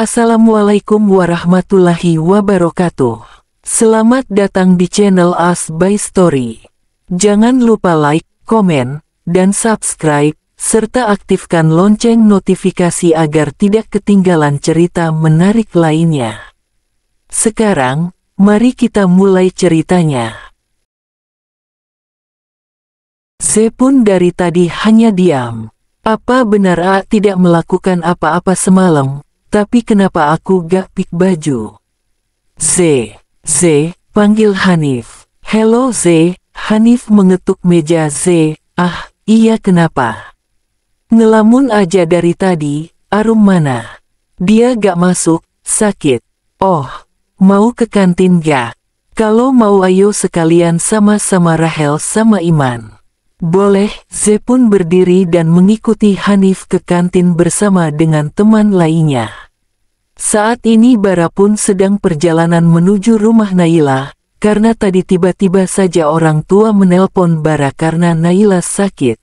Assalamualaikum warahmatullahi wabarakatuh. Selamat datang di channel As by Story. Jangan lupa like, komen, dan subscribe, serta aktifkan lonceng notifikasi agar tidak ketinggalan cerita menarik lainnya. Sekarang, mari kita mulai ceritanya. Z pun dari tadi hanya diam. Apa benar A tidak melakukan apa-apa semalam? Tapi kenapa aku gak pik baju? Z, panggil Hanif. Hello Z, Hanif mengetuk meja Z. Ah, iya kenapa? Ngelamun aja dari tadi, Arum mana? Dia gak masuk, sakit. Oh, mau ke kantin gak? Kalau mau ayo sekalian sama-sama Rahel sama Iman. Boleh, Z pun berdiri dan mengikuti Hanif ke kantin bersama dengan teman lainnya. Saat ini Bara pun sedang perjalanan menuju rumah Naila, karena tadi tiba-tiba saja orang tua menelpon Bara karena Naila sakit.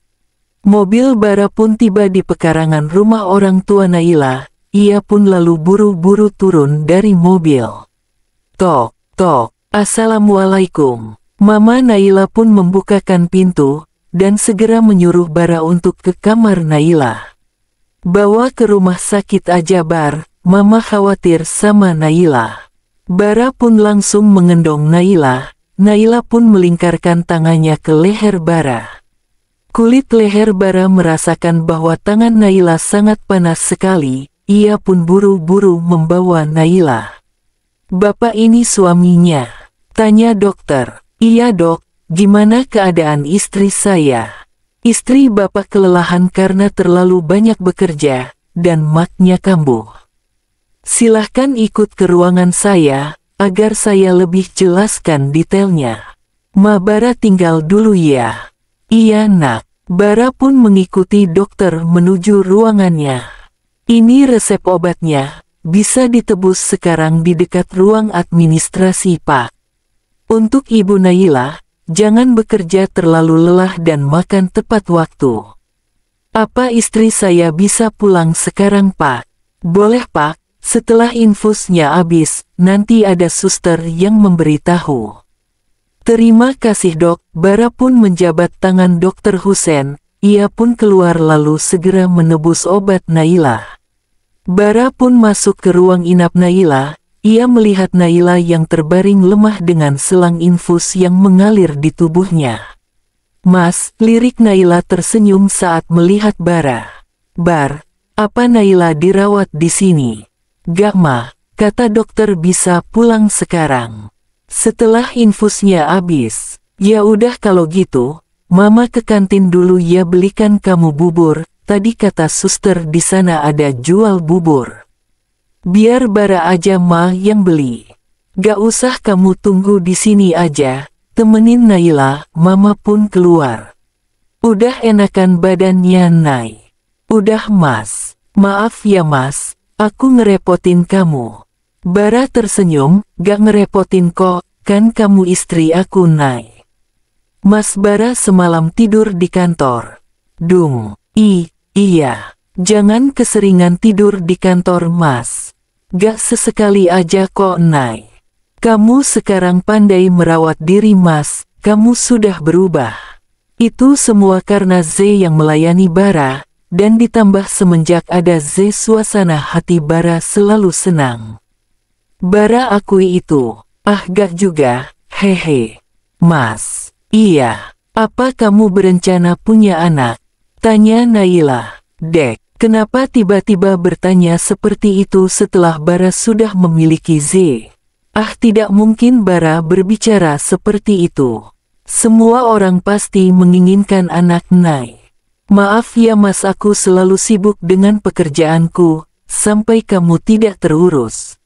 Mobil Bara pun tiba di pekarangan rumah orang tua Naila, ia pun lalu buru-buru turun dari mobil. Tok, Assalamualaikum. Mama Naila pun membukakan pintu, dan segera menyuruh Bara untuk ke kamar Naila. Bawa ke rumah sakit aja Bar, Mama khawatir sama Naila. Bara pun langsung mengendong Naila, Naila pun melingkarkan tangannya ke leher Bara. Kulit leher Bara merasakan bahwa tangan Naila sangat panas sekali, ia pun buru-buru membawa Naila. Bapak ini suaminya, tanya dokter. Iya dok, gimana keadaan istri saya? Istri bapak kelelahan karena terlalu banyak bekerja, dan maknya kambuh. Silahkan ikut ke ruangan saya, agar saya lebih jelaskan detailnya. Ma Bara tinggal dulu ya. Iya nak. Bara pun mengikuti dokter menuju ruangannya. Ini resep obatnya, bisa ditebus sekarang di dekat ruang administrasi Pak. Untuk Ibu Naila, jangan bekerja terlalu lelah dan makan tepat waktu. Apa istri saya bisa pulang sekarang Pak? Boleh Pak. Setelah infusnya habis, nanti ada suster yang memberitahu. Terima kasih dok. Bara pun menjabat tangan dokter Husen, ia pun keluar lalu segera menebus obat Naila. Bara pun masuk ke ruang inap Naila, ia melihat Naila yang terbaring lemah dengan selang infus yang mengalir di tubuhnya. Mas, lirik Naila tersenyum saat melihat Bara. Bar, apa Naila dirawat di sini? Gak mah, kata dokter bisa pulang sekarang. Setelah infusnya habis. Ya udah kalau gitu, mama ke kantin dulu ya belikan kamu bubur. Tadi kata suster di sana ada jual bubur. Biar Bara aja mah yang beli. Gak usah kamu tunggu di sini aja, temenin Naila. Mama pun keluar. Udah enakan badannya Nay? Udah mas. Maaf ya mas. Aku ngerepotin kamu. Bara tersenyum, gak ngerepotin kok, kan kamu istri aku Nay. Mas Bara semalam tidur di kantor. Dung, iya, jangan keseringan tidur di kantor mas. Gak sesekali aja kok Nay. Kamu sekarang pandai merawat diri mas, kamu sudah berubah. Itu semua karena Z yang melayani Bara. Dan ditambah semenjak ada Z suasana hati Bara selalu senang. Bara akui itu. Ah gak juga, hehe. Mas, iya. Apa kamu berencana punya anak? Tanya Naila. Dek, kenapa tiba-tiba bertanya seperti itu setelah Bara sudah memiliki Z? Ah tidak mungkin Bara berbicara seperti itu. Semua orang pasti menginginkan anak Nay. Maaf ya mas aku selalu sibuk dengan pekerjaanku, sampai kamu tidak terurus.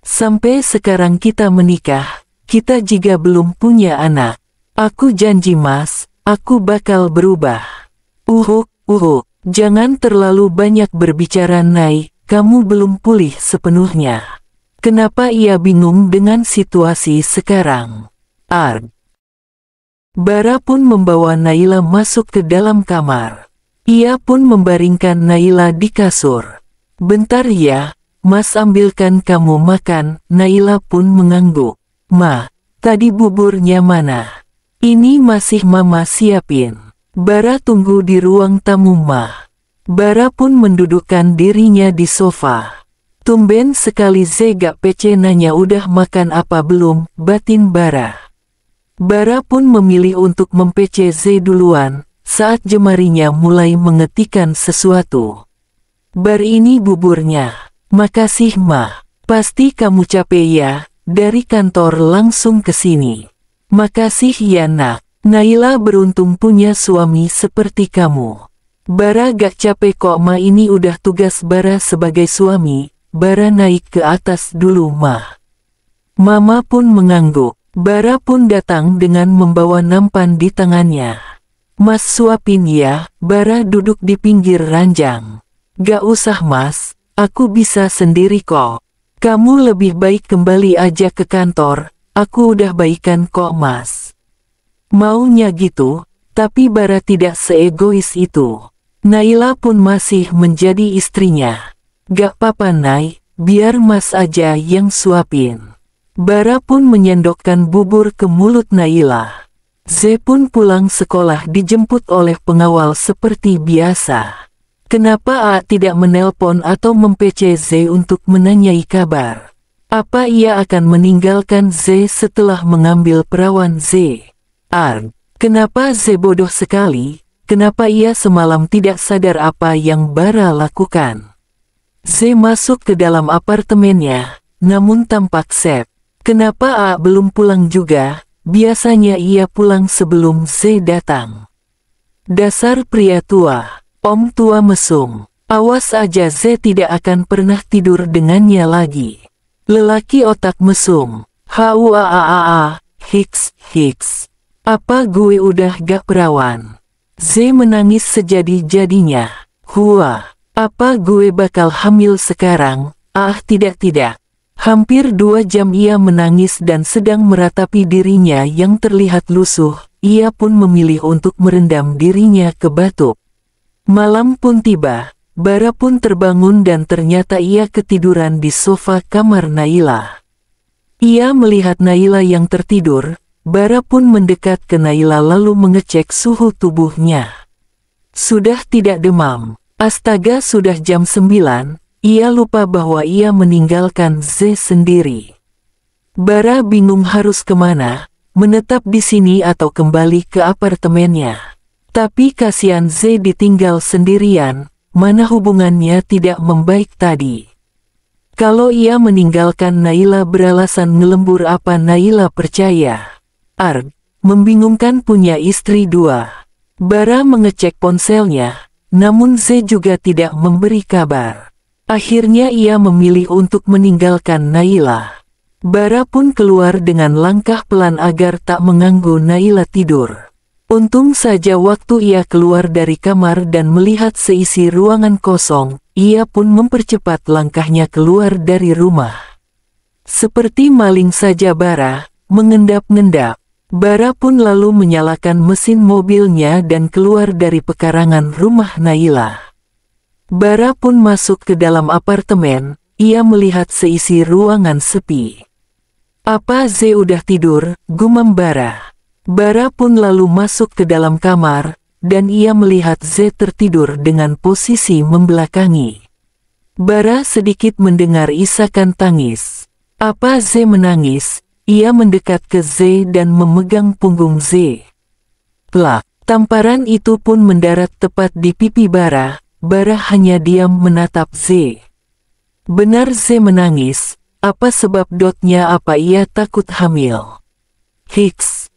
Sampai sekarang kita menikah, kita juga belum punya anak. Aku janji mas, aku bakal berubah. Jangan terlalu banyak berbicara Nay, kamu belum pulih sepenuhnya. Kenapa ia bingung dengan situasi sekarang? Arg. Bara pun membawa Naila masuk ke dalam kamar. Ia pun membaringkan Naila di kasur. Bentar ya, Mas ambilkan kamu makan." Naila pun mengangguk. "Ma, tadi buburnya mana?" "Ini masih Mama siapin. Bara tunggu di ruang tamu, Ma." Bara pun mendudukkan dirinya di sofa. "Tumben sekali Ze gak pece nanya udah makan apa belum," batin Bara. Bara pun memilih untuk mempece Ze duluan, saat jemarinya mulai mengetikkan sesuatu. "Bar ini buburnya." "Makasih, Ma. Pasti kamu capek ya, dari kantor langsung ke sini." "Makasih ya, Nak. Naila beruntung punya suami seperti kamu." "Bara gak capek kok, Ma. Ini udah tugas Bara sebagai suami." Bara naik ke atas dulu, Ma." Mama pun mengangguk. Bara pun datang dengan membawa nampan di tangannya. "Mas suapin ya." Bara duduk di pinggir ranjang. "Gak usah, Mas. Aku bisa sendiri kok. Kamu lebih baik kembali aja ke kantor. Aku udah baikan kok, Mas." Maunya gitu, tapi Bara tidak seegois itu. Naila pun masih menjadi istrinya. "Gak apa-apa, Nay, biar Mas aja yang suapin." Bara pun menyendokkan bubur ke mulut Naila. Ze pun pulang sekolah dijemput oleh pengawal seperti biasa. Kenapa A tidak menelpon atau mempece Ze untuk menanyai kabar? Apa ia akan meninggalkan Ze setelah mengambil perawan Ze? Kenapa Ze bodoh sekali? Kenapa ia semalam tidak sadar apa yang Bara lakukan? Ze masuk ke dalam apartemennya, namun tampak Sep. Kenapa A belum pulang juga? Biasanya ia pulang sebelum Ze datang. Dasar pria tua. Om tua mesum. Awas aja Ze tidak akan pernah tidur dengannya lagi. Lelaki otak mesum. Huaaaa, hiks. Apa gue udah gak perawan? Ze menangis sejadi-jadinya. Apa gue bakal hamil sekarang? Tidak. Hampir 2 jam ia menangis dan sedang meratapi dirinya yang terlihat lusuh. Ia pun memilih untuk merendam dirinya ke batu. Malam pun tiba. Bara pun terbangun dan ternyata ia ketiduran di sofa kamar Naila. Ia melihat Naila yang tertidur. Bara pun mendekat ke Naila lalu mengecek suhu tubuhnya. Sudah tidak demam. Astaga, sudah jam 9. Ia lupa bahwa ia meninggalkan Ze sendiri. Bara bingung harus kemana, menetap di sini atau kembali ke apartemennya. Tapi kasihan Ze ditinggal sendirian, mana hubungannya tidak membaik tadi. Kalau ia meninggalkan Naila beralasan ngelembur, apa Naila percaya? Membingungkan punya istri 2. Bara mengecek ponselnya, namun Ze juga tidak memberi kabar. Akhirnya ia memilih untuk meninggalkan Naila. Bara pun keluar dengan langkah pelan agar tak mengganggu Naila tidur. Untung saja waktu ia keluar dari kamar dan melihat seisi ruangan kosong, ia pun mempercepat langkahnya keluar dari rumah. Seperti maling saja Bara, mengendap-endap. Bara pun lalu menyalakan mesin mobilnya dan keluar dari pekarangan rumah Naila. Bara pun masuk ke dalam apartemen, ia melihat seisi ruangan sepi. Apa Ze udah tidur? Gumam Bara. Bara pun lalu masuk ke dalam kamar, dan ia melihat Ze tertidur dengan posisi membelakangi. Bara sedikit mendengar isakan tangis. Apa Ze menangis? Ia mendekat ke Ze dan memegang punggung Ze. Plak, tamparan itu pun mendarat tepat di pipi Bara. Bara hanya diam menatap Ze. Benar Ze menangis. Apa sebab dotnya? Apa ia takut hamil? Hiks.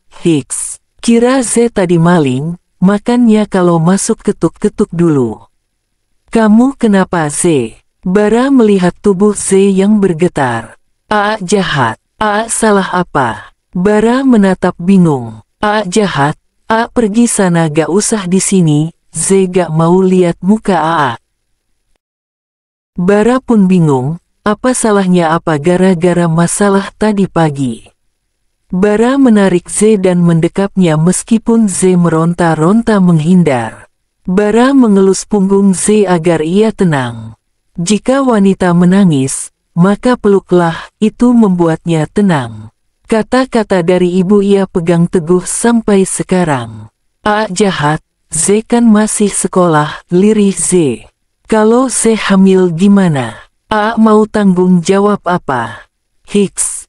Kira Ze tadi maling, makanya kalau masuk ketuk-ketuk dulu. Kamu kenapa Ze? Bara melihat tubuh Ze yang bergetar. Jahat. Salah apa? Bara menatap bingung. Jahat. Pergi sana, gak usah di sini. Ze gak mau lihat muka Bara pun bingung, apa salahnya, apa gara-gara masalah tadi pagi. Bara menarik Ze dan mendekapnya meskipun Ze meronta-ronta menghindar. Bara mengelus punggung Ze agar ia tenang. Jika wanita menangis, maka peluklah, itu membuatnya tenang. Kata-kata dari ibu ia pegang teguh sampai sekarang. Jahat, Z kan masih sekolah, lirih Z. Kalau Z hamil gimana? Mau tanggung jawab apa? Hiks.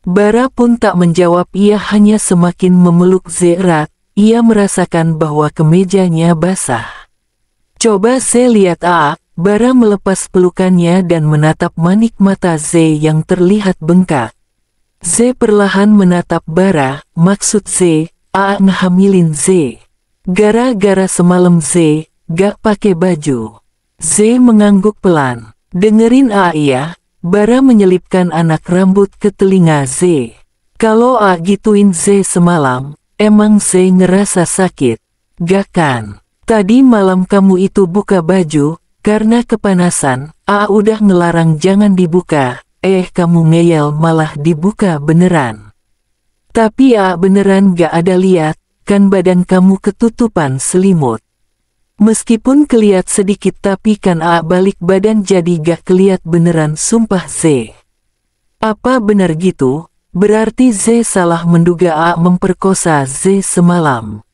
Bara pun tak menjawab, ia hanya semakin memeluk Z erat. Ia merasakan bahwa kemejanya basah. Coba Z lihat Bara melepas pelukannya dan menatap manik mata Z yang terlihat bengkak. Z perlahan menatap Bara, maksud Z, ngehamilin Z. Gara-gara semalam Z, gak pakai baju. Z mengangguk pelan. Dengerin iya, Bara menyelipkan anak rambut ke telinga Z. Kalau gituin Z semalam, emang Z ngerasa sakit? Gak kan? Tadi malam kamu itu buka baju, karena kepanasan, udah ngelarang jangan dibuka. Kamu ngeyel malah dibuka beneran. Tapi beneran gak ada liat, kan badan kamu ketutupan selimut. Meskipun keliat sedikit tapi kan balik badan jadi gak keliat beneran, sumpah Z. Apa benar gitu? Berarti Z salah menduga memperkosa Z semalam.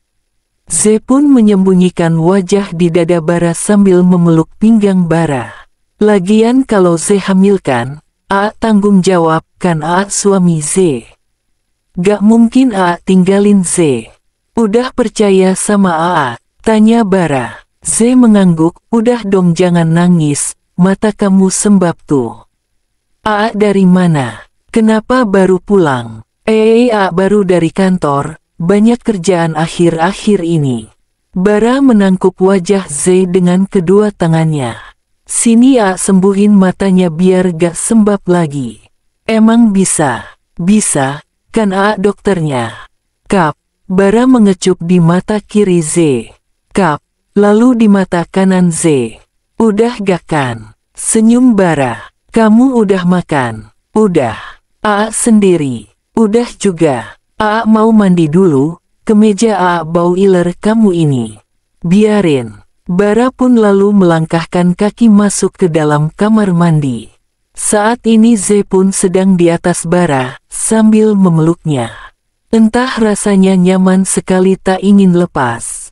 Z pun menyembunyikan wajah di dada Bara sambil memeluk pinggang Bara. Lagian kalau Z hamilkan, tanggung jawab kan suami Z. Gak mungkin tinggalin Z. Udah percaya sama tanya Bara. Z mengangguk, udah dong jangan nangis, mata kamu sembab tuh. Dari mana? Kenapa baru pulang? Baru dari kantor, banyak kerjaan akhir-akhir ini. Bara menangkup wajah Z dengan kedua tangannya. Sini sembuhin matanya biar gak sembab lagi. Emang bisa? Bisa, kan dokternya. Kap, Bara mengecup di mata kiri Z. Kap, lalu di mata kanan Z. Udah gak kan? Senyum Bara. Kamu udah makan? Udah. Sendiri. Udah juga. Mau mandi dulu, kemeja bau iler kamu ini. Biarin. Bara pun lalu melangkahkan kaki masuk ke dalam kamar mandi. Saat ini Z pun sedang di atas Bara, sambil memeluknya. Entah rasanya nyaman sekali tak ingin lepas.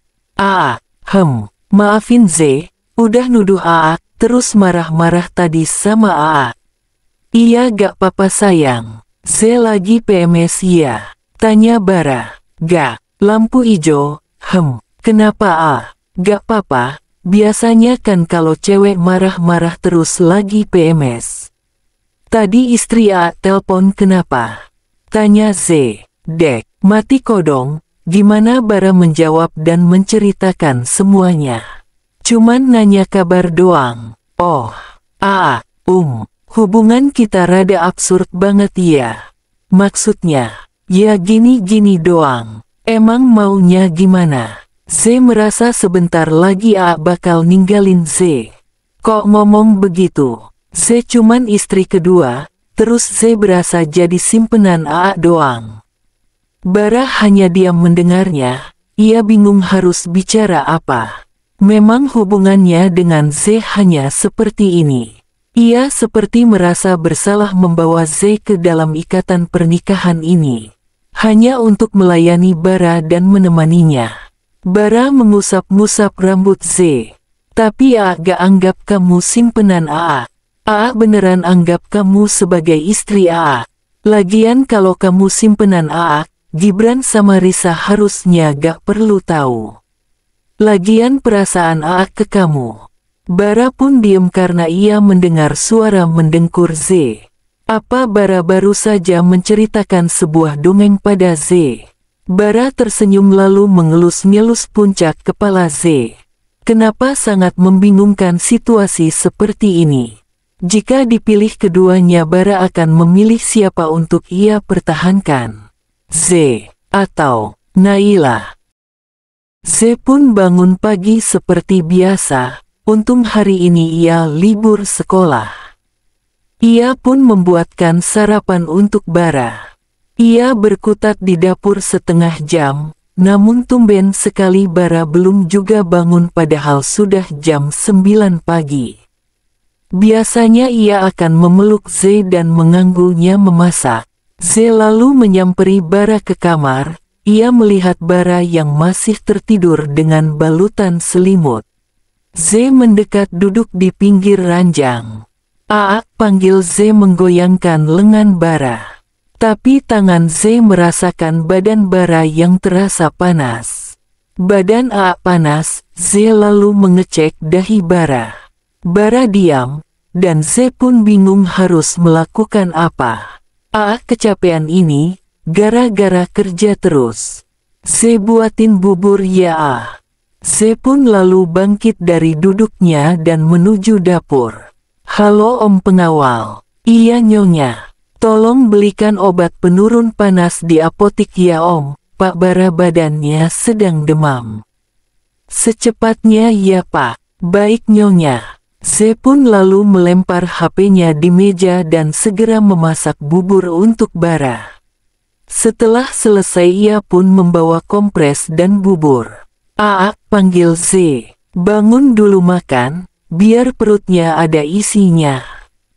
Maafin Z, udah nuduh terus marah-marah tadi sama Iya gak papa sayang. Z lagi PMS ya? Tanya Bara. Gak, lampu ijo. Kenapa Gak papa, biasanya kan kalau cewek marah-marah terus lagi PMS. Tadi istri telpon kenapa? Tanya Z. Dek, mati kodong. Gimana? Bara menjawab dan menceritakan semuanya. Cuman nanya kabar doang. Oh, hubungan kita rada absurd banget ya. Maksudnya, ya gini-gini doang. Emang maunya gimana? Z merasa sebentar lagi bakal ninggalin Z. Kok ngomong begitu? Z cuman istri kedua, terus Z berasa jadi simpenan doang. Bara hanya diam mendengarnya, ia bingung harus bicara apa. Memang hubungannya dengan Z hanya seperti ini. Ia seperti merasa bersalah membawa Z ke dalam ikatan pernikahan ini. Hanya untuk melayani Bara dan menemaninya. Bara mengusap-ngusap rambut Z. Tapi gak anggap kamu simpenan beneran anggap kamu sebagai istri Lagian kalau kamu simpenan Gibran sama Risa harusnya gak perlu tahu. Lagian perasaan ke kamu. Bara pun diem karena ia mendengar suara mendengkur Z. Apa Bara baru saja menceritakan sebuah dongeng pada Z? Bara tersenyum lalu mengelus-ngelus puncak kepala Z. Kenapa sangat membingungkan situasi seperti ini? Jika dipilih keduanya, Bara akan memilih siapa untuk ia pertahankan? Z atau Naila? Z pun bangun pagi seperti biasa. Untung hari ini ia libur sekolah. Ia pun membuatkan sarapan untuk Bara. Ia berkutat di dapur setengah jam, namun tumben sekali Bara belum juga bangun padahal sudah jam 9 pagi. Biasanya ia akan memeluk Z dan mengganggunya memasak. Z lalu menyamperi Bara ke kamar. Ia melihat Bara yang masih tertidur dengan balutan selimut. Z mendekat duduk di pinggir ranjang. "Aak," panggil Z menggoyangkan lengan Bara. Tapi tangan Z merasakan badan Bara yang terasa panas. Badan Aak panas, Z lalu mengecek dahi Bara. Bara diam, dan Z pun bingung harus melakukan apa. Aak kecapean ini, gara-gara kerja terus. Z buatin bubur ya ah. Z pun lalu bangkit dari duduknya dan menuju dapur. "Halo Om Pengawal." "Iya Nyonya. Tolong belikan obat penurun panas di apotik ya Om, Pak Bara badannya sedang demam." "Secepatnya ya Pak." "Baik Nyonya." Z pun lalu melempar HP-nya di meja dan segera memasak bubur untuk Bara. Setelah selesai ia pun membawa kompres dan bubur. "Aak," panggil Z. "Bangun dulu makan, biar perutnya ada isinya."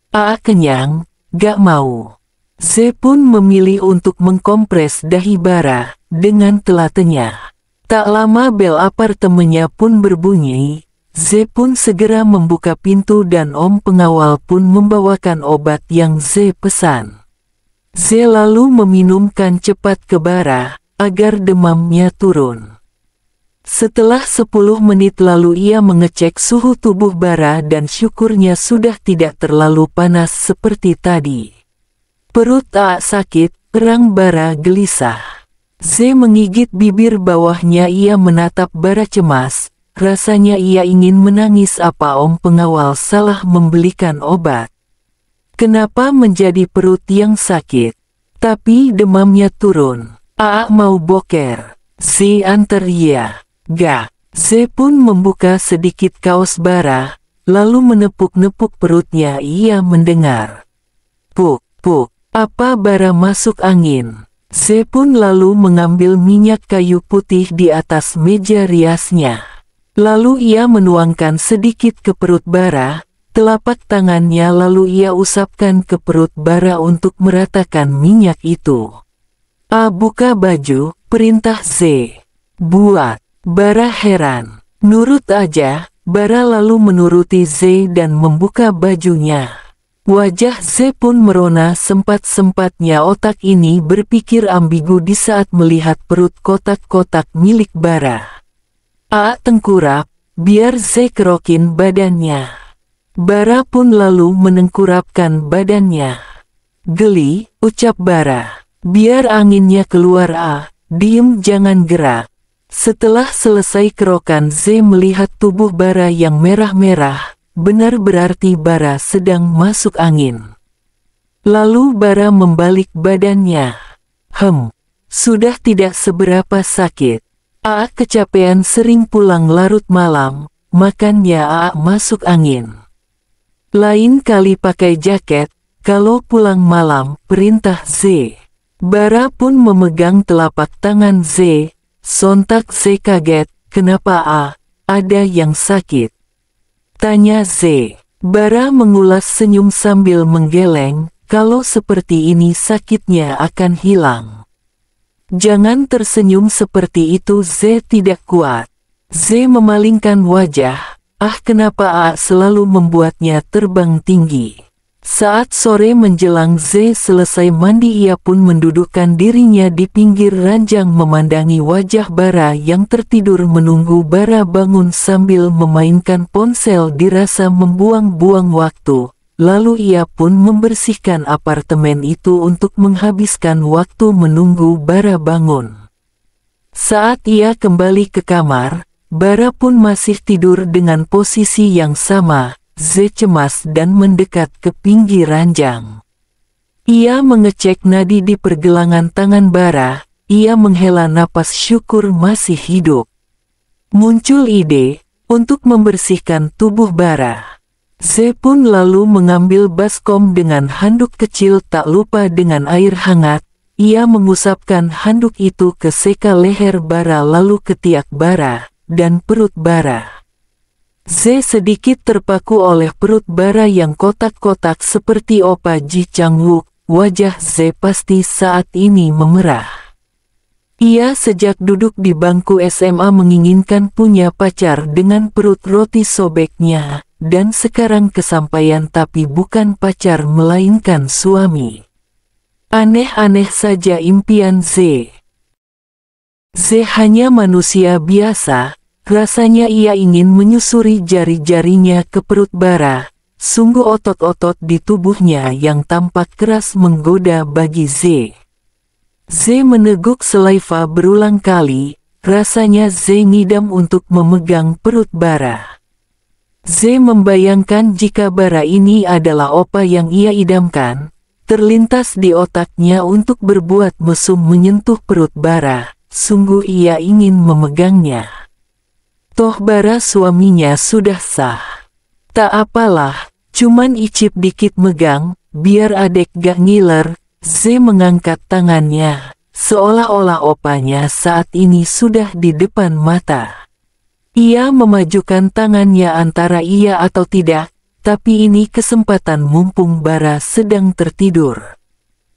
"Aak kenyang, gak mau." Z pun memilih untuk mengkompres dahi Bara dengan telatennya. Tak lama bel apartemennya pun berbunyi. Z pun segera membuka pintu dan Om Pengawal pun membawakan obat yang Z pesan. Z lalu meminumkan cepat ke Bara agar demamnya turun. Setelah 10 menit lalu ia mengecek suhu tubuh Bara dan syukurnya sudah tidak terlalu panas seperti tadi. Perut Aak sakit, erang Bara gelisah. Z menggigit bibir bawahnya, ia menatap Bara cemas. Rasanya ia ingin menangis. Apa Om Pengawal salah membelikan obat? Kenapa menjadi perut yang sakit? Tapi demamnya turun. Aak mau boker. Z antar ya. Gak. Z pun membuka sedikit kaos Bara, lalu menepuk-nepuk perutnya. Ia mendengar. Puk, puk. Apa Bara masuk angin? Z pun lalu mengambil minyak kayu putih di atas meja riasnya. Lalu ia menuangkan sedikit ke perut Bara, telapak tangannya lalu ia usapkan ke perut Bara untuk meratakan minyak itu. "Buka baju," perintah Z. "Buat." Bara heran. "Nurut aja." Bara lalu menuruti Z dan membuka bajunya. Wajah Z pun merona. Sempat-sempatnya otak ini berpikir ambigu di saat melihat perut kotak-kotak milik Bara. Aak tengkurap, biar Z kerokin badannya. Bara pun lalu menengkurapkan badannya. "Geli," ucap Bara. "Biar anginnya keluar diem jangan gerak." Setelah selesai kerokan, Z melihat tubuh Bara yang merah-merah, benar berarti Bara sedang masuk angin. Lalu Bara membalik badannya. Sudah tidak seberapa sakit. Aak kecapean sering pulang larut malam, makanya Aak masuk angin. Lain kali pakai jaket, kalau pulang malam, perintah Z. Bara pun memegang telapak tangan Z. Sontak Z kaget. "Kenapa ada yang sakit?" tanya Z. Bara mengulas senyum sambil menggeleng. "Kalau seperti ini sakitnya akan hilang." "Jangan tersenyum seperti itu." Z tidak kuat. Z memalingkan wajah. Kenapa selalu membuatnya terbang tinggi? Saat sore menjelang Z selesai mandi, ia pun mendudukkan dirinya di pinggir ranjang memandangi wajah Bara yang tertidur menunggu Bara bangun sambil memainkan ponsel dirasa membuang-buang waktu. Lalu ia pun membersihkan apartemen itu untuk menghabiskan waktu menunggu Bara bangun. Saat ia kembali ke kamar, Bara pun masih tidur dengan posisi yang sama. Z cemas dan mendekat ke pinggir ranjang. Ia mengecek nadi di pergelangan tangan Bara. Ia menghela napas syukur masih hidup. Muncul ide untuk membersihkan tubuh Bara. Z pun lalu mengambil baskom dengan handuk kecil, tak lupa dengan air hangat. Ia mengusapkan handuk itu ke seka leher Bara lalu ketiak Bara dan perut Bara. Z sedikit terpaku oleh perut bara yang kotak-kotak seperti opa Ji Chang-wook. Wajah Z pasti saat ini memerah. Ia sejak duduk di bangku SMA menginginkan punya pacar dengan perut roti sobeknya, dan sekarang kesampaian tapi bukan pacar melainkan suami. Aneh-aneh saja impian Z. Z hanya manusia biasa, rasanya ia ingin menyusuri jari-jarinya ke perut bara. Sungguh otot-otot di tubuhnya yang tampak keras menggoda bagi Z. Z meneguk Sulaifa berulang kali, rasanya Z ngidam untuk memegang perut bara. Z membayangkan jika bara ini adalah opa yang ia idamkan, terlintas di otaknya untuk berbuat mesum menyentuh perut bara, sungguh ia ingin memegangnya. Toh bara suaminya sudah sah. Tak apalah, cuman icip dikit megang, biar adek gak ngiler. Z mengangkat tangannya, seolah-olah opanya saat ini sudah di depan mata. Ia memajukan tangannya antara iya atau tidak, tapi ini kesempatan mumpung bara sedang tertidur.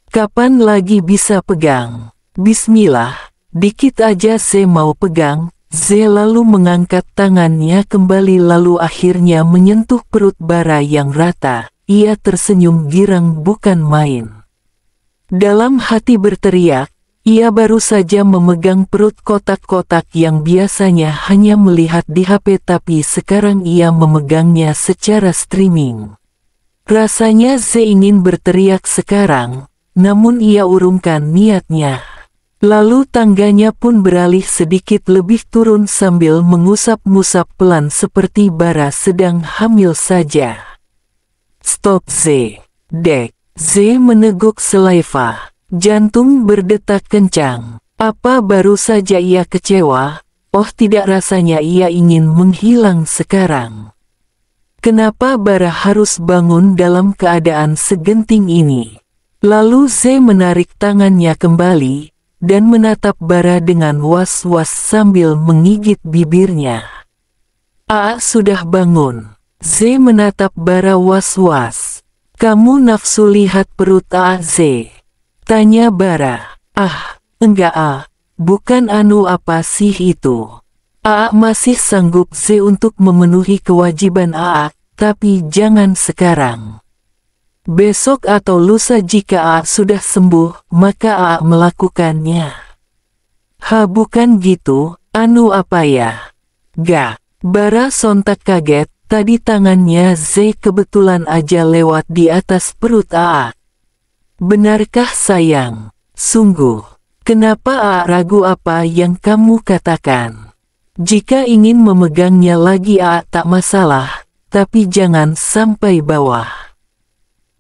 Kapan lagi bisa pegang? Bismillah, dikit aja Z mau pegang. Z lalu mengangkat tangannya kembali lalu akhirnya menyentuh perut bara yang rata. Ia tersenyum girang bukan main. Dalam hati berteriak, ia baru saja memegang perut kotak-kotak yang biasanya hanya melihat di HP tapi sekarang ia memegangnya secara streaming. Rasanya Z ingin berteriak sekarang, namun ia urungkan niatnya. Lalu tangganya pun beralih sedikit lebih turun sambil mengusap-ngusap pelan seperti bara sedang hamil saja. Stop Z. Dek. Z meneguk Sulaifa. Jantung berdetak kencang. Apa baru saja ia kecewa? Oh tidak, rasanya ia ingin menghilang sekarang. Kenapa bara harus bangun dalam keadaan segenting ini? Lalu Z menarik tangannya kembali dan menatap bara dengan was-was sambil menggigit bibirnya. "A sudah bangun." Z menatap bara was-was. "Kamu nafsu lihat perut A Z?" tanya bara. "Ah, enggak A, bukan anu apa sih itu." A masih sanggup Z untuk memenuhi kewajiban A, tapi jangan sekarang. Besok atau lusa jika A sudah sembuh, maka A melakukannya. "Ha bukan gitu, anu apa ya?" "Gak." Bara sontak kaget, tadi tangannya Z kebetulan aja lewat di atas perut A. "Benarkah sayang? Sungguh, kenapa A ragu apa yang kamu katakan? Jika ingin memegangnya lagi A tak masalah, tapi jangan sampai bawah."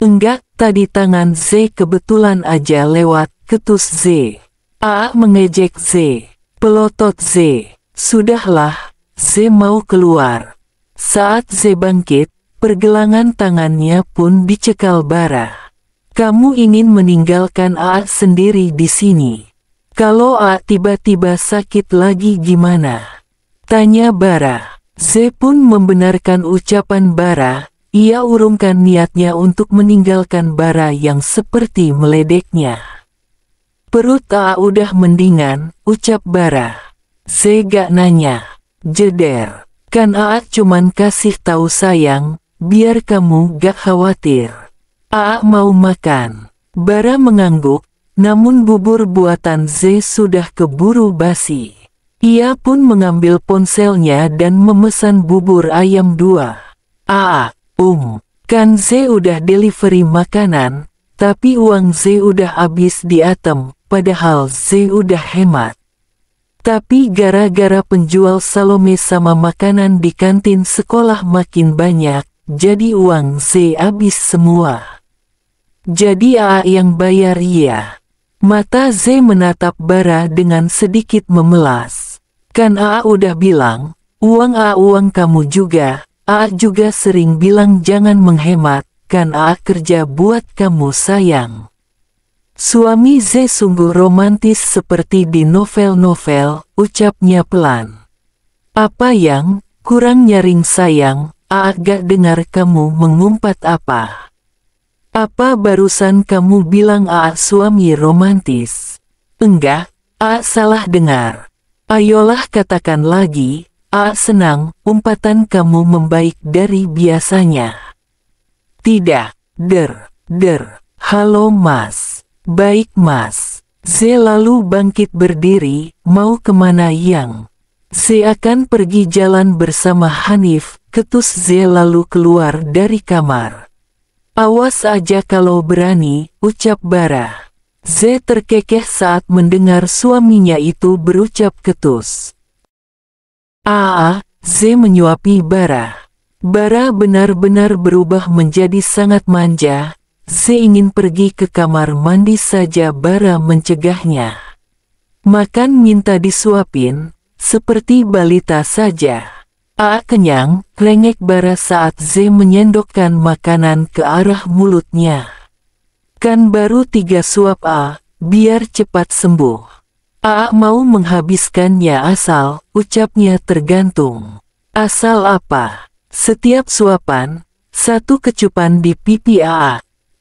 "Enggak, tadi tangan Z kebetulan aja lewat," ketus Z. A mengejek Z. Pelotot Z. "Sudahlah, Z mau keluar." Saat Z bangkit, pergelangan tangannya pun dicekal bara. "Kamu ingin meninggalkan A sendiri di sini? Kalau A tiba-tiba sakit lagi gimana?" tanya bara. Z pun membenarkan ucapan bara. Ia urungkan niatnya untuk meninggalkan bara yang seperti meledeknya. "Perut A udah mendingan," ucap bara. Z gak nanya. Jeder. "Kan A cuman kasih tahu sayang, biar kamu gak khawatir. A mau makan." Bara mengangguk, namun bubur buatan Z sudah keburu basi. Ia pun mengambil ponselnya dan memesan bubur ayam 2. "A, kan Z udah delivery makanan, tapi uang Z udah habis di ATM, padahal Z udah hemat. Tapi gara-gara penjual Salome sama makanan di kantin sekolah makin banyak, jadi uang Z habis semua. Jadi A yang bayar ya." Mata Z menatap bara dengan sedikit memelas. "Kan A udah bilang, uang A uang kamu juga. A juga sering bilang jangan menghemat, kan A kerja buat kamu sayang." Suami Z sungguh romantis seperti di novel-novel, ucapnya pelan. "Apa yang?" kurang nyaring sayang, gak dengar kamu mengumpat apa. Apa barusan kamu bilang suami romantis? Enggak, salah dengar. Ayolah katakan lagi, senang, umpatan kamu membaik dari biasanya. Tidak, halo mas. Baik mas. Z lalu bangkit berdiri, mau kemana yang? Z akan pergi jalan bersama Hanif, ketus Z lalu keluar dari kamar. Awas aja kalau berani, ucap Bara. Z terkekeh saat mendengar suaminya itu berucap ketus. Z menyuapi Bara. Bara benar-benar berubah menjadi sangat manja. Z ingin pergi ke kamar mandi saja Bara mencegahnya. Makan minta disuapin, seperti balita saja. Kenyang, rengek Bara saat Z menyendokkan makanan ke arah mulutnya. Kan baru 3 suap biar cepat sembuh. Mau menghabiskannya asal, ucapnya tergantung. Asal apa? Setiap suapan, 1 kecupan di pipi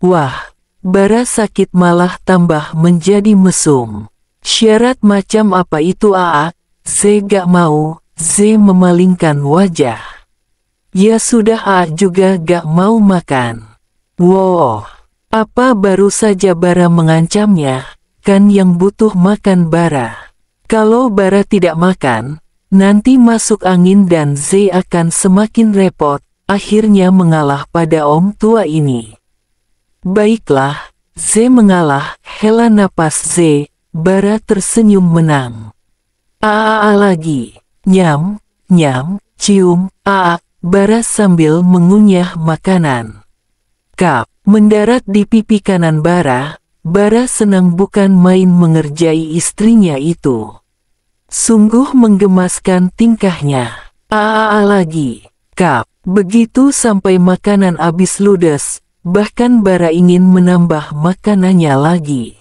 Wah, Bara sakit malah tambah menjadi mesum. Syarat macam apa itu Z gak mau, Z memalingkan wajah. Ya sudah juga gak mau makan. Wow, apa baru saja Bara mengancamnya, kan yang butuh makan Bara. Kalau Bara tidak makan, nanti masuk angin dan Z akan semakin repot, akhirnya mengalah pada om tua ini. Baiklah, Z mengalah, hela napas Z, Bara tersenyum menang. Lagi, nyam, cium, Bara sambil mengunyah makanan. Kap, mendarat di pipi kanan Bara, Bara senang bukan main mengerjai istrinya itu. Sungguh menggemaskan tingkahnya. Lagi, Kap, begitu sampai makanan habis ludes, bahkan Bara ingin menambah makanannya lagi.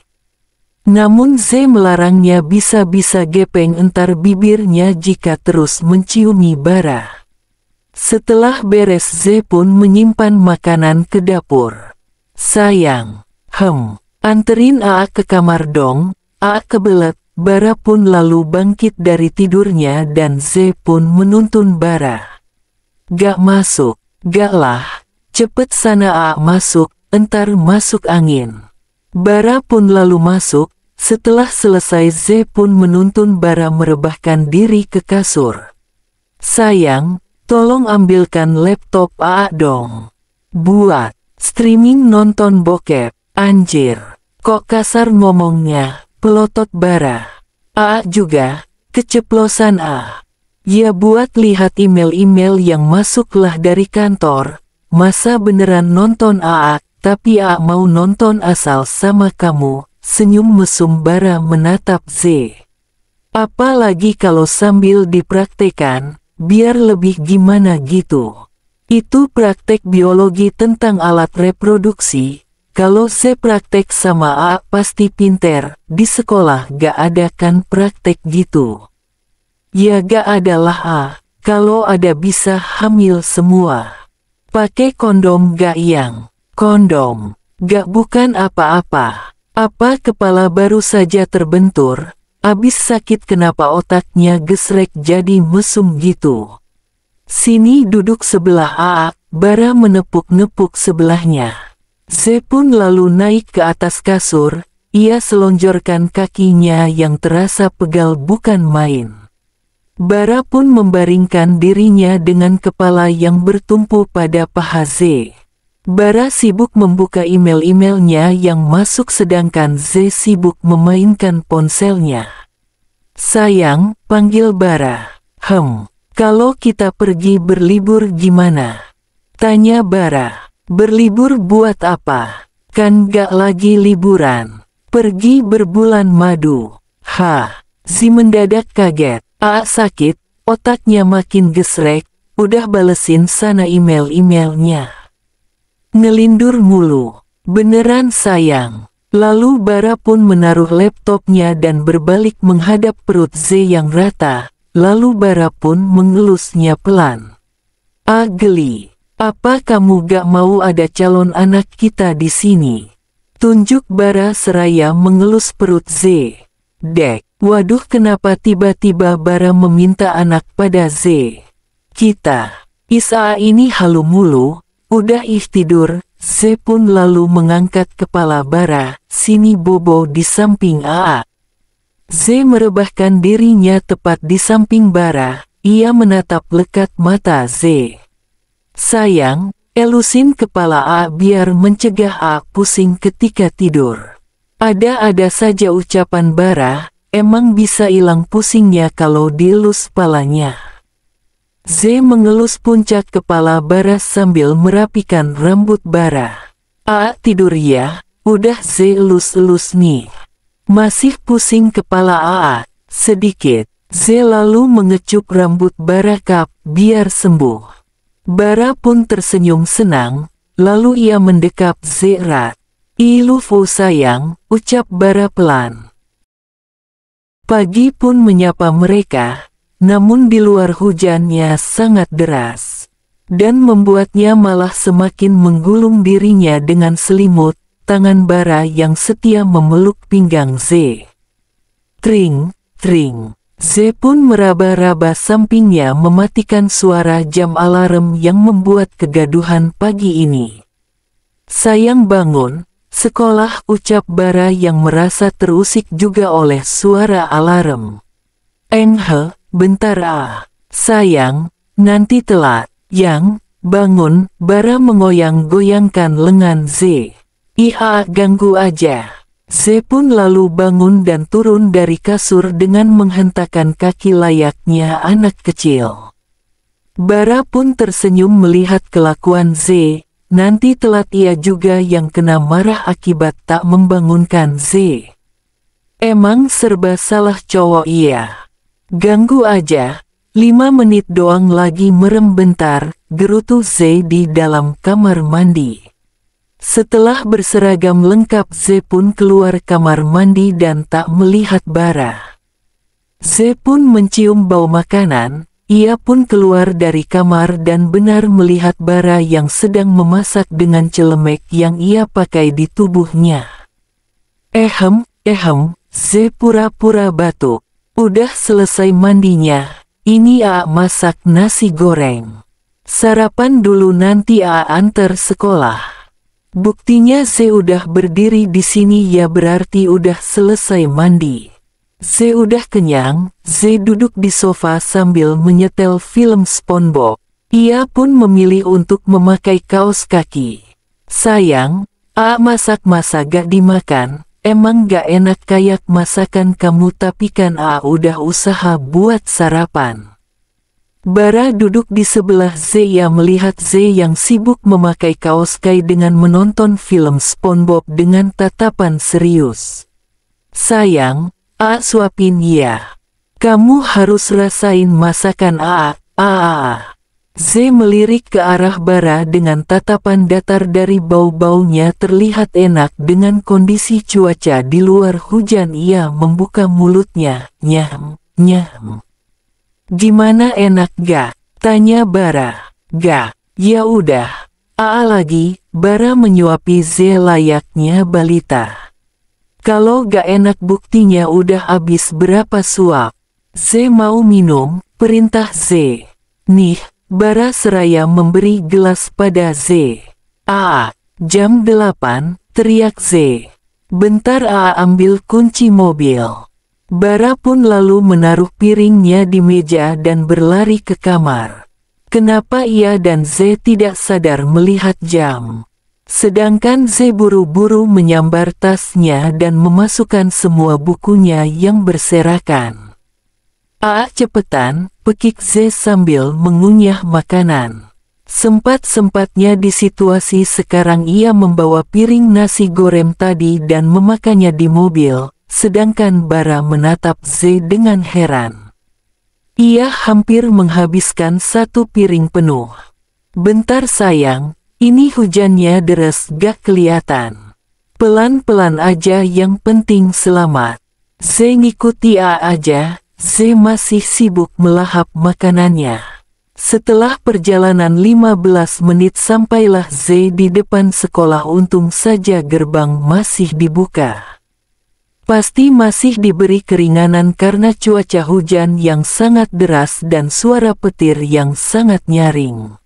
Namun Z melarangnya bisa-bisa gepeng entar bibirnya jika terus menciumi Bara. Setelah beres Z pun menyimpan makanan ke dapur. Sayang, anterin ke kamar dong, kebelet. Bara pun lalu bangkit dari tidurnya dan Z pun menuntun Bara. Gak masuk, gak lah, cepet sana masuk, entar masuk angin. Bara pun lalu masuk, setelah selesai Z pun menuntun Bara merebahkan diri ke kasur. Sayang, tolong ambilkan laptop dong. Buat streaming nonton bokep, anjir. Kok kasar ngomongnya, pelotot Bara. Juga, keceplosan Ya buat lihat email-email yang masuklah dari kantor. Masa beneran nonton tapi mau nonton asal sama kamu, senyum mesum Bara menatap Z. Apalagi kalau sambil dipraktekan, biar lebih gimana gitu. Itu praktek biologi tentang alat reproduksi. Kalau saya praktek sama pasti pinter, di sekolah gak ada kan praktek gitu. Ya gak ada lah kalau ada bisa hamil semua. Pakai kondom gak yang? Kondom, gak bukan apa-apa. Apa kepala baru saja terbentur, abis sakit kenapa otaknya gesrek jadi mesum gitu. Sini duduk sebelah Bara menepuk-nepuk sebelahnya. Z pun lalu naik ke atas kasur, ia selonjorkan kakinya yang terasa pegal bukan main. Bara pun membaringkan dirinya dengan kepala yang bertumpu pada paha Z. Bara sibuk membuka email-emailnya yang masuk sedangkan Z sibuk memainkan ponselnya. Sayang, panggil Bara. Kalau kita pergi berlibur gimana? Tanya Bara. Berlibur buat apa? Kan gak lagi liburan. Pergi berbulan madu. Z mendadak kaget. Sakit, otaknya makin gesrek, udah balesin sana email-emailnya. Ngelindur mulu. Beneran sayang. Lalu Bara pun menaruh laptopnya dan berbalik menghadap perut Z yang rata. lalu Bara pun mengelusnya pelan. "Ah, geli. Apa kamu gak mau ada calon anak kita di sini?" tunjuk Bara seraya mengelus perut Z. "Dek, waduh, kenapa tiba-tiba Bara meminta anak pada Z? Kita, Isa ini halu mulu, udah tidur." Z pun lalu mengangkat kepala Bara, "Sini bobo di samping Aa." Z merebahkan dirinya tepat di samping Bara, ia menatap lekat mata Z. "Sayang, elusin kepala A biar mencegah A pusing ketika tidur." Ada-ada saja ucapan Bara, emang bisa hilang pusingnya kalau dielus palanya. Z mengelus puncak kepala Bara sambil merapikan rambut Bara. "A tidur ya, udah Z elus-elus nih. Masih pusing kepala A sedikit." Z lalu mengecup rambut Bara kap biar sembuh. Bara pun tersenyum senang, lalu ia mendekap Z erat. "Ilufu sayang," ucap Bara pelan. Pagi pun menyapa mereka, namun di luar hujannya sangat deras, dan membuatnya malah semakin menggulung dirinya dengan selimut tangan Bara yang setia memeluk pinggang Z. Tring, tring. Z pun meraba-raba sampingnya mematikan suara jam alarm yang membuat kegaduhan pagi ini. "Sayang bangun, sekolah," ucap Bara yang merasa terusik juga oleh suara alarm. "Enghe, bentar sayang, nanti telat." "Yang, bangun." Bara mengoyang-goyangkan lengan Z. "Iya, ganggu aja." Z pun lalu bangun dan turun dari kasur dengan menghentakkan kaki layaknya anak kecil. Bara pun tersenyum melihat kelakuan Z, nanti telat ia juga yang kena marah akibat tak membangunkan Z. Emang serba salah cowok iya. "Ganggu aja, 5 menit doang lagi, merem bentar," gerutu Z di dalam kamar mandi. Setelah berseragam lengkap, Z pun keluar kamar mandi dan tak melihat Bara. Z pun mencium bau makanan, ia pun keluar dari kamar dan benar melihat Bara yang sedang memasak dengan celemek yang ia pakai di tubuhnya. Ehem, Z pura-pura batuk. "Udah selesai mandinya, ini A masak nasi goreng. Sarapan dulu, nanti A antar sekolah." Buktinya Z udah berdiri di sini, ya berarti udah selesai mandi. Z udah kenyang. Z duduk di sofa sambil menyetel film SpongeBob. Ia pun memilih untuk memakai kaos kaki. "Sayang, A masak-masak gak dimakan. Emang gak enak kayak masakan kamu, tapi kan A udah usaha buat sarapan." Bara duduk di sebelah Z. Ia melihat Z yang sibuk memakai kaos kaki dengan menonton film SpongeBob dengan tatapan serius. "Sayang, A suapin ya. Kamu harus rasain masakan A." Z melirik ke arah Bara dengan tatapan datar. Dari bau-baunya terlihat enak. Dengan kondisi cuaca di luar hujan, ia membuka mulutnya. "Nyam, nyam. Gimana, enak gak?" tanya Bara. "Gak." "Ya udah, A lagi." Bara menyuapi Z layaknya balita. "Kalau gak enak buktinya udah habis berapa suap." "Z mau minum," perintah Z. "Nih." Bara seraya memberi gelas pada Z. Jam 8, teriak Z. "Bentar A ambil kunci mobil." Bara pun lalu menaruh piringnya di meja dan berlari ke kamar. Kenapa ia dan Z tidak sadar melihat jam? Sedangkan Z buru-buru menyambar tasnya dan memasukkan semua bukunya yang berserakan. Cepetan," pekik Z sambil mengunyah makanan. Sempat-sempatnya di situasi sekarang ia membawa piring nasi goreng tadi dan memakannya di mobil, sedangkan Bara menatap Z dengan heran. Ia hampir menghabiskan 1 piring penuh. "Bentar sayang, ini hujannya deras gak kelihatan. Pelan-pelan aja, yang penting selamat." Z ngikuti A aja. Z masih sibuk melahap makanannya. Setelah perjalanan 15 menit sampailah Z di depan sekolah. Untung saja gerbang masih dibuka. Pasti masih diberi keringanan karena cuaca hujan yang sangat deras dan suara petir yang sangat nyaring.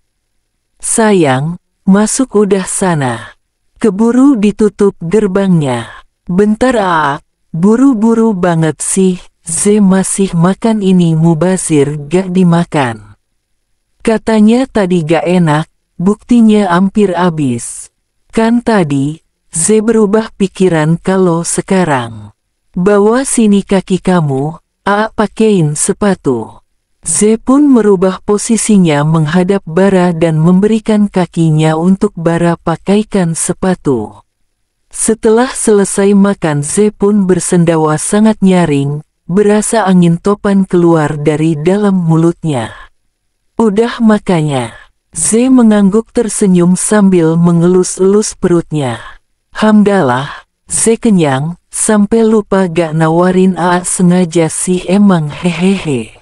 Sayang, masuk udah sana. Keburu ditutup gerbangnya. Bentar buru-buru banget sih, Z masih makan ini mubazir gak dimakan. Katanya tadi gak enak, buktinya hampir habis. Kan tadi, Z berubah pikiran kalau sekarang. Bawa sini kaki kamu, pakein sepatu. Z pun merubah posisinya menghadap Bara dan memberikan kakinya untuk Bara pakaikan sepatu. Setelah selesai makan Z pun bersendawa sangat nyaring, berasa angin topan keluar dari dalam mulutnya. Udah makanya. Z mengangguk tersenyum sambil mengelus-elus perutnya. Hamdalah, Z kenyang, sampai lupa gak nawarin sengaja sih emang hehehe.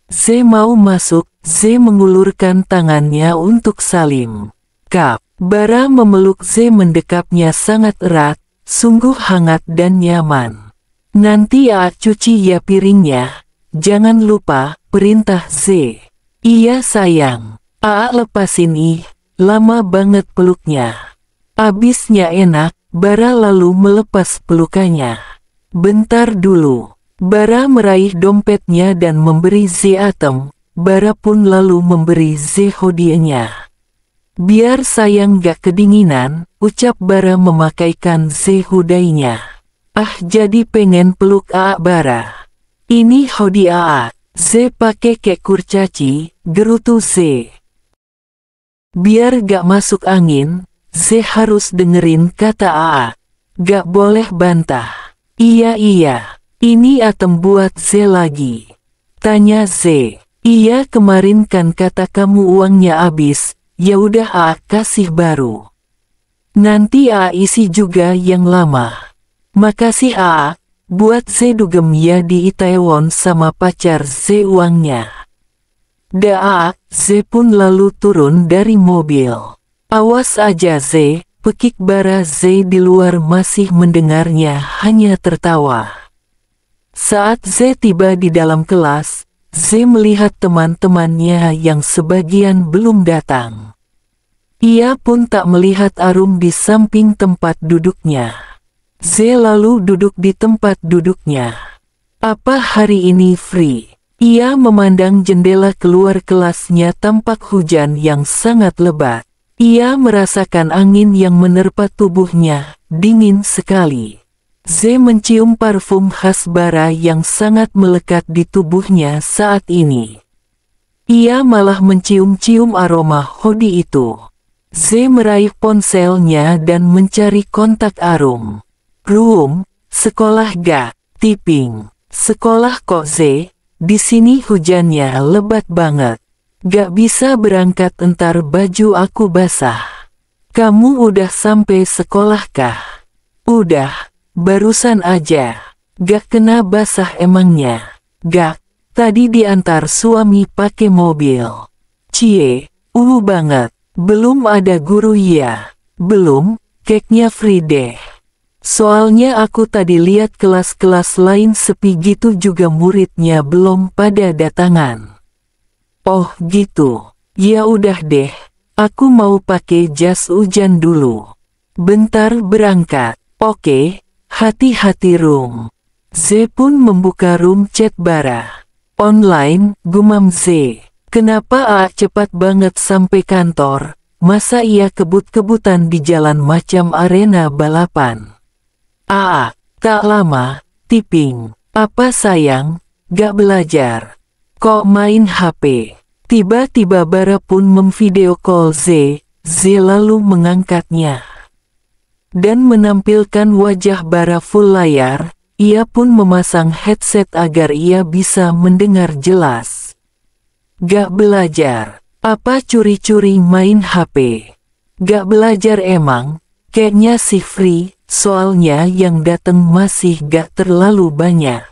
Z mau masuk, Z mengulurkan tangannya untuk salim. Kap, Bara memeluk Z mendekapnya sangat erat, sungguh hangat dan nyaman. Nanti cuci ya piringnya, jangan lupa, perintah Z. Iya sayang, lepasin lama banget peluknya. Abisnya enak, Bara lalu melepas pelukannya. Bentar dulu. Bara meraih dompetnya dan memberi Z item. Bara pun lalu memberi Z hodiahnya. Biar sayang gak kedinginan, ucap Bara memakaikan Z hudainya. Jadi pengen peluk Bara. Ini hodiah Z pakai kek kurcaci, gerutu Z. Biar gak masuk angin, Z harus dengerin kata gak boleh bantah. Iya, ini item buat Z lagi. Tanya Z. Iya kemarin kan kata kamu uangnya habis, ya udah kasih baru. Nanti isi juga yang lama. Makasih buat Z dugem ya di Itaewon sama pacar Z uangnya. Z pun lalu turun dari mobil. Awas aja Z, pekik Bara. Z di luar masih mendengarnya hanya tertawa. Saat Z tiba di dalam kelas, Z melihat teman-temannya yang sebagian belum datang. Ia pun tak melihat Arum di samping tempat duduknya. Z lalu duduk di tempat duduknya. Apa hari ini free? Ia memandang jendela keluar kelasnya, tampak hujan yang sangat lebat. Ia merasakan angin yang menerpa tubuhnya, dingin sekali. Z mencium parfum khas Bara yang sangat melekat di tubuhnya saat ini. Ia malah mencium-cium aroma hodi itu. Z meraih ponselnya dan mencari kontak Arum. Room, sekolah gak? Tipping. Sekolah kok Z? Di sini hujannya lebat banget. Gak bisa berangkat entar baju aku basah. Kamu udah sampai sekolah kah? Udah, barusan aja. Gak kena basah emangnya? Gak, tadi diantar suami pakai mobil. Cie, banget. Belum ada guru ya? Belum, keknya free deh. Soalnya aku tadi lihat kelas-kelas lain sepi gitu juga muridnya belum pada datangan. Oh gitu, ya udah deh, aku mau pakai jas hujan dulu. Bentar berangkat, oke, hati-hati Rum. Z pun membuka room chat Bara. Online, gumam Z. Kenapa cepat banget sampai kantor? Masa ia kebut-kebutan di jalan macam arena balapan? Tak lama, tipping. Apa sayang, gak belajar? Kok main HP? Tiba-tiba Bara pun memvideo call Z. Z lalu mengangkatnya dan menampilkan wajah Bara full layar. Ia pun memasang headset agar ia bisa mendengar jelas. Gak belajar? Apa curi-curi main HP? Gak belajar emang? Kayaknya sih free, soalnya yang dateng masih gak terlalu banyak.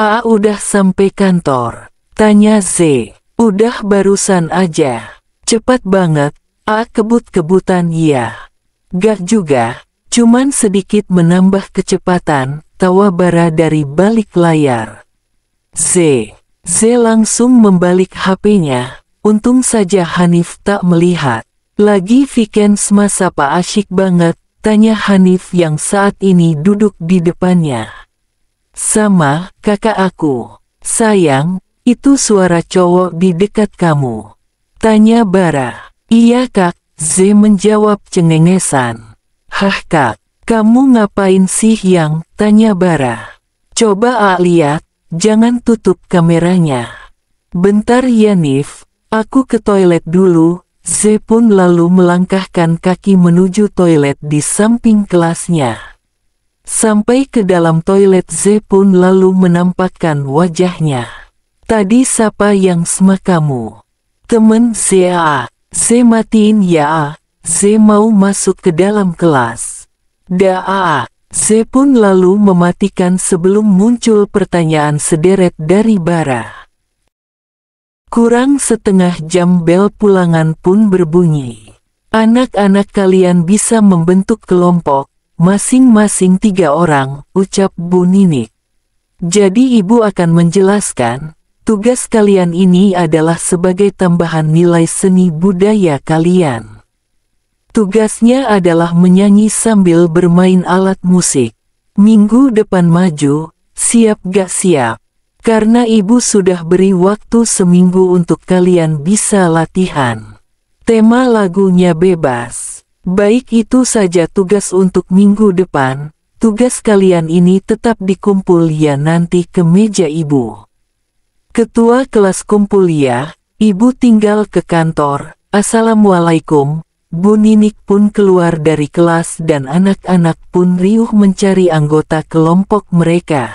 "Aa udah sampai kantor?" tanya Z. "Udah barusan aja." "Cepat banget." A kebut-kebutan iya. "Gak juga, cuman sedikit menambah kecepatan," tawa Bara dari balik layar. Z langsung membalik HP-nya. Untung saja Hanif tak melihat. "Lagi weekend masa apa asyik banget?" tanya Hanif yang saat ini duduk di depannya. "Sama, kakak aku." "Sayang, itu suara cowok di dekat kamu?" tanya Bara. "Iya kak," Z menjawab cengengesan. "Hah kak, kamu ngapain sih yang?" tanya Bara. "Coba lihat, jangan tutup kameranya." "Bentar ya Nif, aku ke toilet dulu." Z pun lalu melangkahkan kaki menuju toilet di samping kelasnya. Sampai ke dalam toilet Z pun lalu menampakkan wajahnya. "Tadi siapa yang sama kamu?" "Temen Z." Z matiin ya. Z mau masuk ke dalam kelas. Z pun lalu mematikan sebelum muncul pertanyaan sederet dari Bara. Kurang setengah jam bel pulangan pun berbunyi. "Anak-anak kalian bisa membentuk kelompok, masing-masing 3 orang, ucap Bu Ninik. "Jadi ibu akan menjelaskan, tugas kalian ini adalah sebagai tambahan nilai seni budaya kalian. Tugasnya adalah menyanyi sambil bermain alat musik. Minggu depan maju, siap gak siap? Karena ibu sudah beri waktu seminggu untuk kalian bisa latihan. Tema lagunya bebas. Baik, itu saja tugas untuk minggu depan. Tugas kalian ini tetap dikumpul ya nanti ke meja ibu." Ketua kelas kumpul ya, ibu tinggal ke kantor. "Assalamualaikum." Bu Ninik pun keluar dari kelas dan anak-anak pun riuh mencari anggota kelompok mereka.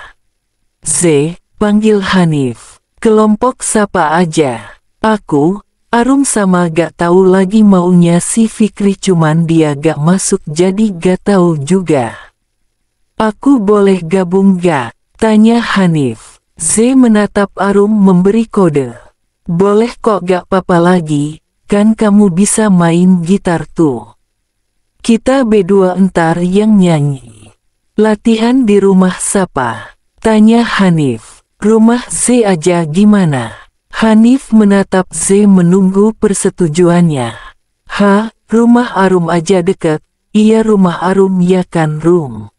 "Z, panggil Hanif." "Kelompok siapa aja?" "Aku, Arum sama gak tahu lagi maunya si Fikri, cuman dia gak masuk jadi gak tahu juga." "Aku boleh gabung gak?" tanya Hanif. Z menatap Arum memberi kode. "Boleh kok, gak apa-apa lagi, kan kamu bisa main gitar tuh. Kita berdua entar yang nyanyi." "Latihan di rumah siapa?" tanya Hanif. "Rumah Z aja gimana?" Hanif menatap Z menunggu persetujuannya. Rumah Arum aja deket." "Iya rumah Arum ya kan Rum?"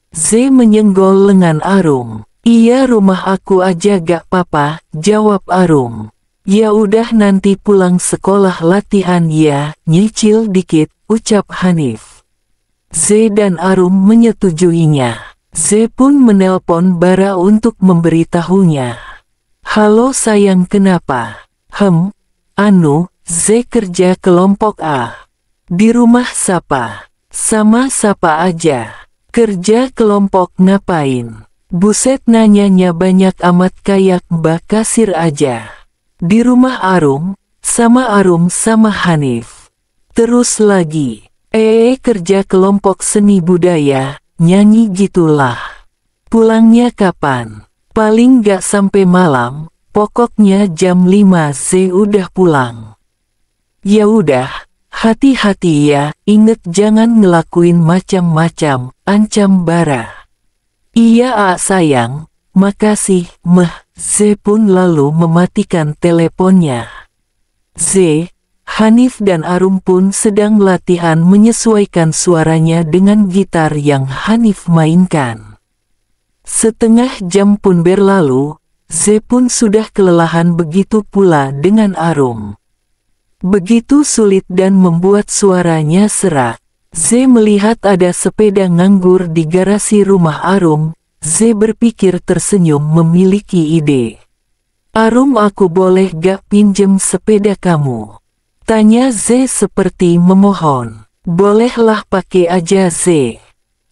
Z menyenggol lengan Arum. "Iya rumah aku aja gak apa-apa," jawab Arum. "Ya udah nanti pulang sekolah latihan ya, nyicil dikit," ucap Hanif. Z dan Arum menyetujuinya. Z pun menelpon Bara untuk memberitahunya. "Halo sayang, kenapa?" Z kerja kelompok A." "Di rumah siapa?" "Sama siapa aja." "Kerja kelompok ngapain?" "Buset, nanyanya banyak amat, kayak Mbak Kasir aja." "Di rumah Arum, sama Arum sama Hanif." Terus lagi, kerja kelompok seni budaya, nyanyi gitulah." "Pulangnya kapan?" "Paling gak sampai malam, pokoknya jam 5 Z udah pulang." "Ya udah, hati-hati ya, inget jangan ngelakuin macam-macam," ancam Bara. "Iya sayang, makasih mah." Z pun lalu mematikan teleponnya. Hanif dan Arum pun sedang latihan menyesuaikan suaranya dengan gitar yang Hanif mainkan. Setengah jam pun berlalu, Z pun sudah kelelahan, begitu pula dengan Arum. Begitu sulit dan membuat suaranya serak. Z melihat ada sepeda nganggur di garasi rumah Arum. Z berpikir tersenyum memiliki ide. "Arum, aku boleh gak pinjem sepeda kamu?" tanya Z seperti memohon. "Bolehlah, pakai aja Z."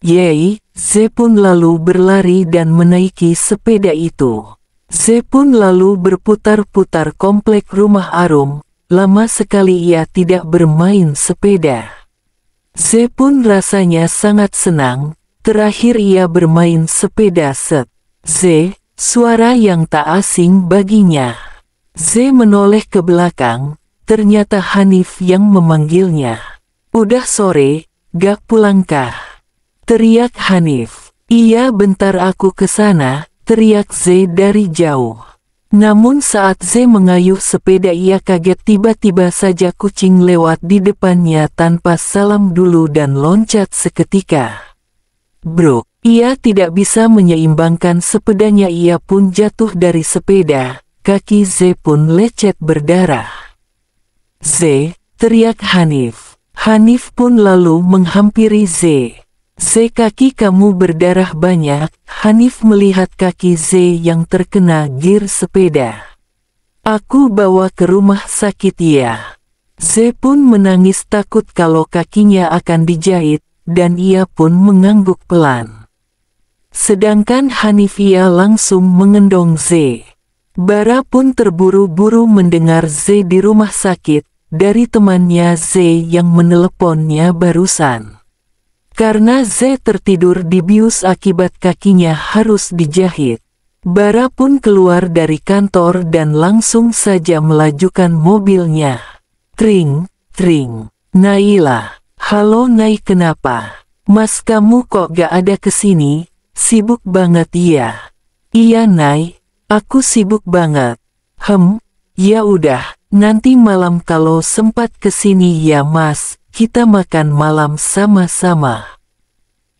"Yeay." Z pun lalu berlari dan menaiki sepeda itu. Z pun lalu berputar-putar komplek rumah Arum. Lama sekali ia tidak bermain sepeda. Z pun rasanya sangat senang. Terakhir ia bermain sepeda Suara yang tak asing baginya. Z menoleh ke belakang, ternyata Hanif yang memanggilnya. "Udah sore, gak pulangkah?" teriak Hanif. "Iya bentar aku ke sana," teriak Z dari jauh. Namun saat Z mengayuh sepeda ia kaget tiba-tiba saja kucing lewat di depannya tanpa salam dulu dan loncat seketika. Bruk, ia tidak bisa menyeimbangkan sepedanya ia pun jatuh dari sepeda, kaki Z pun lecet berdarah. "Z!" teriak Hanif. Hanif pun lalu menghampiri Z. "Z, kaki kamu berdarah banyak." Hanif melihat kaki Z yang terkena gir sepeda. "Aku bawa ke rumah sakit ya." Z pun menangis takut kalau kakinya akan dijahit, dan ia pun mengangguk pelan. Sedangkan Hanif ia langsung mengendong Z. Bara pun terburu-buru mendengar Z di rumah sakit, dari temannya Z yang meneleponnya barusan. Karena Z tertidur di bius akibat kakinya harus dijahit. Bara pun keluar dari kantor dan langsung saja melajukan mobilnya. Tring, tring. "Naila." "Halo Nay, kenapa? Mas kamu kok gak ada kesini? Sibuk banget ya?" "Iya Nay, aku sibuk banget." Ya udah, nanti malam kalau sempat kesini ya Mas, kita makan malam sama-sama."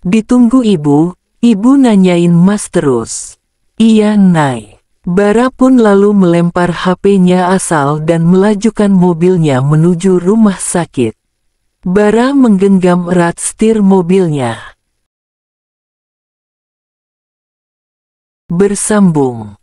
"Ditunggu ibu." Ibu nanyain Mas terus. "Iya Nay." Bara pun lalu melempar HP-nya asal dan melajukan mobilnya menuju rumah sakit. Bara menggenggam erat setir mobilnya. Bersambung.